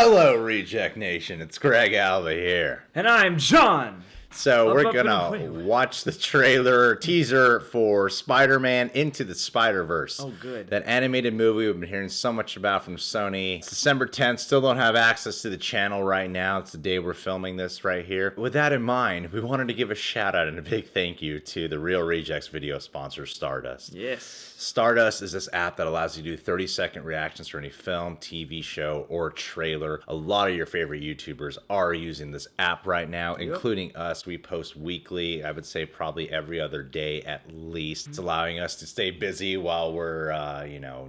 Hello, Reject Nation. It's Greg Alva here. And I'm John. So we're gonna watch the trailer teaser for Spider-Man Into the Spider-Verse. Oh, good. That animated movie we've been hearing so much about from Sony. It's December 10th. Still don't have access to the channel right now. It's the day we're filming this right here. With that in mind, we wanted to give a shout out and a big thank you to the Real Rejects video sponsor, Stardust. Yes. Stardust is this app that allows you to do 30-second reactions for any film, TV show, or trailer. A lot of your favorite YouTubers are using this app right now, including us. We post weekly, I would say probably every other day at least. It's allowing us to stay busy while we're,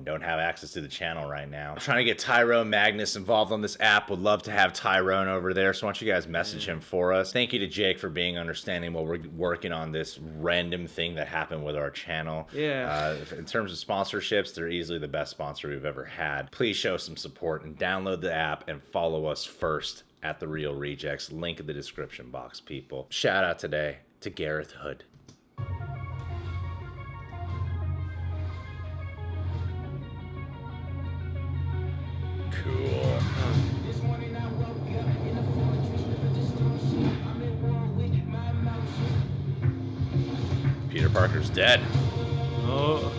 don't have access to the channel right now. I'm trying to get Tyrone Magnus involved on this app. Would love to have Tyrone over there, so why don't you guys message him for us. Thank you to Jake for being understanding while we're working on this random thing that happened with our channel. Yeah. In terms of sponsorships, they're easily the best sponsor we've ever had. Please show some support and download the app and follow us first at The Real Rejects. Link in the description box, people. Shout out today to Gareth Hood. Cool. Peter Parker's dead. Oh.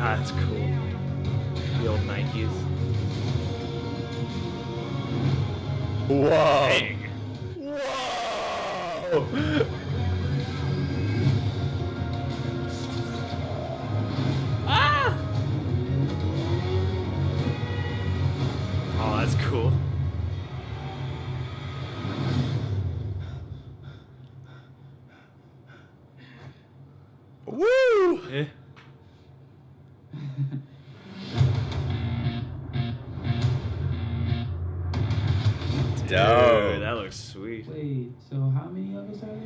Ah, that's cool. The old Nikes. Whoa! Dang. Whoa! Ah! Oh, that's cool. Woo! Eh. Dope. Dude, that looks sweet. Wait, so how many of us are there?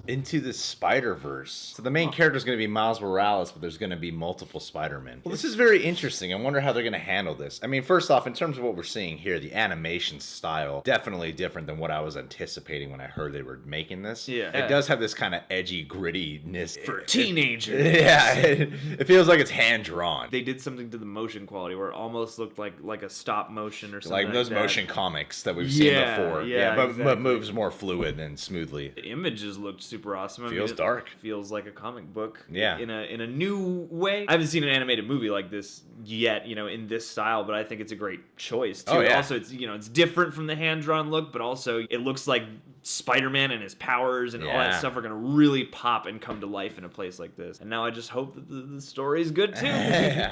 Into the Spider-Verse. So the main character is going to be Miles Morales, but there's going to be multiple Spider-Men. Well, this is very interesting. I wonder how they're going to handle this. I mean, first off, in terms of what we're seeing here, the animation style, definitely different than what I was anticipating when I heard they were making this. Yeah. It does have this kind of edgy grittiness. For teenagers. Yeah, it feels like it's hand-drawn. They did something to the motion quality where it almost looked like a stop motion or something Like those that. motion comics that we've seen before. Yeah, but exactly. moves more fluid and smoothly. The images looked super awesome. Feels it dark. Feels like a comic book. Yeah. In a new way. I haven't seen an animated movie like this yet, in this style, but I think it's a great choice too. Oh, yeah. Also, it's different from the hand-drawn look, but also it looks like Spider-Man and his powers and all that stuff are gonna really pop and come to life in a place like this. And now I just hope that the story's good too.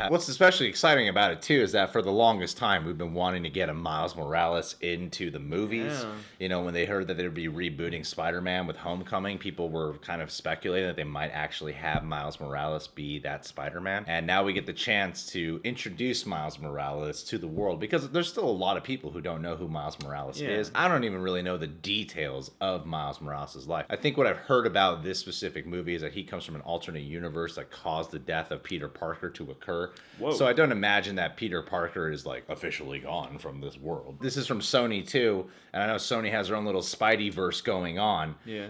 What's especially exciting about it too is that for the longest time we've been wanting to get a Miles Morales into the movies. Yeah. When they heard that they'd be rebooting Spider-Man with Homecoming, people were kind of speculating that they might actually have Miles Morales be that Spider-Man. And now we get the chance to introduce Miles Morales to the world, because there's still a lot of people who don't know who Miles Morales is. I don't even really know the details of Miles Morales' life. I think what I've heard about this specific movie is that he comes from an alternate universe that caused the death of Peter Parker to occur. Whoa. So I don't imagine that Peter Parker is like officially gone from this world. This is from Sony too, and I know Sony has their own little Spideyverse going on. Yeah.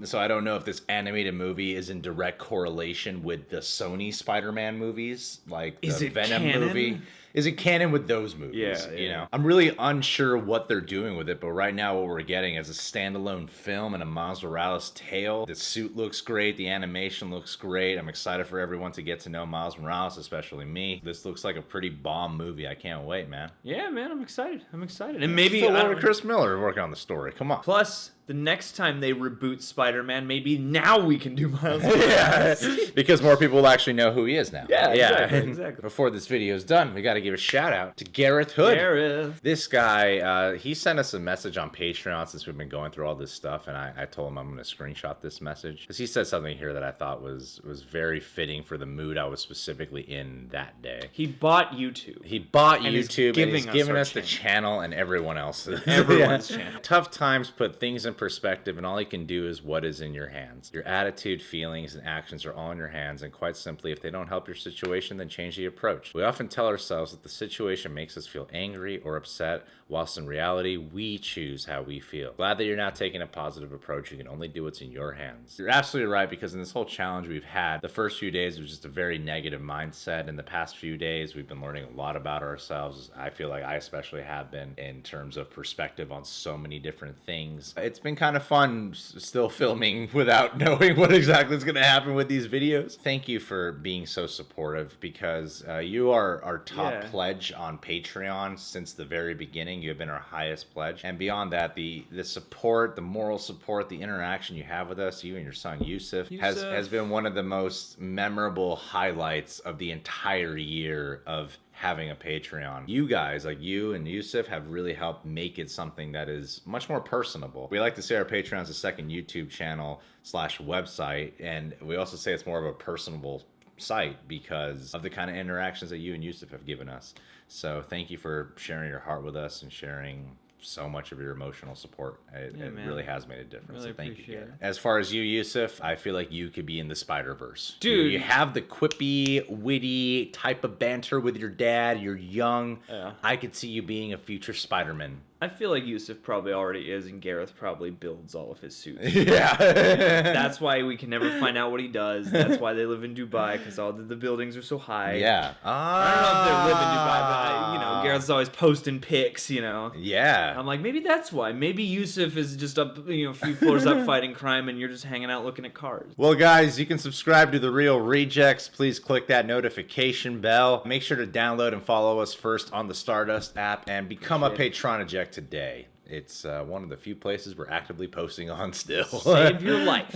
So I don't know if this animated movie is in direct correlation with the Sony Spider-Man movies, like Is the it Venom canon? movie. Is it canon with those movies? Yeah. I'm really unsure what they're doing with it, but right now what we're getting is a standalone film and a Miles Morales tale. The suit looks great, the animation looks great. I'm excited for everyone to get to know Miles Morales, especially me. This looks like a pretty bomb movie. I can't wait, man. Yeah, man, I'm excited. And maybe Phil Lord and Chris Miller working on the story. Come on. Plus, the next time they reboot Spider-Man, maybe now we can do Miles Yeah, because more people will actually know who he is now. Yeah, exactly. Before this video is done, we got to give a shout out to Gareth Hood. Gareth. This guy, he sent us a message on Patreon since we've been going through all this stuff, and I told him I'm going to screenshot this message because he said something here that I thought was very fitting for the mood I was specifically in that day. He bought YouTube. He bought And is YouTube and he's giving us given our us the channel and everyone else's. Everyone's channel. Tough times put things in perspective, and all you can do is what is in your hands. Your attitude, feelings, and actions are all in your hands, and quite simply, if they don't help your situation, then change the approach. We often tell ourselves that the situation makes us feel angry or upset, whilst in reality, we choose how we feel. Glad that you're now taking a positive approach. You can only do what's in your hands. You're absolutely right, because in this whole challenge we've had, the first few days was just a very negative mindset. In the past few days, we've been learning a lot about ourselves. I feel like I especially have been, in terms of perspective on so many different things. It's been kind of fun still filming without knowing what exactly is going to happen with these videos. Thank you for being so supportive, because you are our top pledge on Patreon since the very beginning. You have been our highest pledge, and beyond that, the support, the moral support, the interaction you have with us, you and your son Yusuf, has been one of the most memorable highlights of the entire year of having a Patreon. You guys, like you and Yusuf, have really helped make it something that is much more personable. We like to say our Patreon is a second YouTube channel / website, and we also say it's more of a personable site because of the kind of interactions that you and Yusuf have given us. So thank you for sharing your heart with us and sharing so much of your emotional support. It really has made a difference. Really so thank you. appreciate it. As far as you, Yusuf, I feel like you could be in the Spider-Verse. Dude. You have the quippy, witty type of banter with your dad. You're young. Yeah. I could see you being a future Spider-Man. I feel like Yusuf probably already is, and Gareth probably builds all of his suits. Yeah. That's why we can never find out what he does. That's why they live in Dubai, because all the buildings are so high. Yeah. I don't know if they live in Dubai, but Gareth's always posting pics, Yeah. I'm like, maybe that's why. Maybe Yusuf is just up, a few floors up fighting crime, and you're just hanging out looking at cars. Well, guys, you can subscribe to The Real Rejects. Please click that notification bell. Make sure to download and follow us first on the Stardust app, and become a Patronaject today. It's one of the few places we're actively posting on still. Save your life.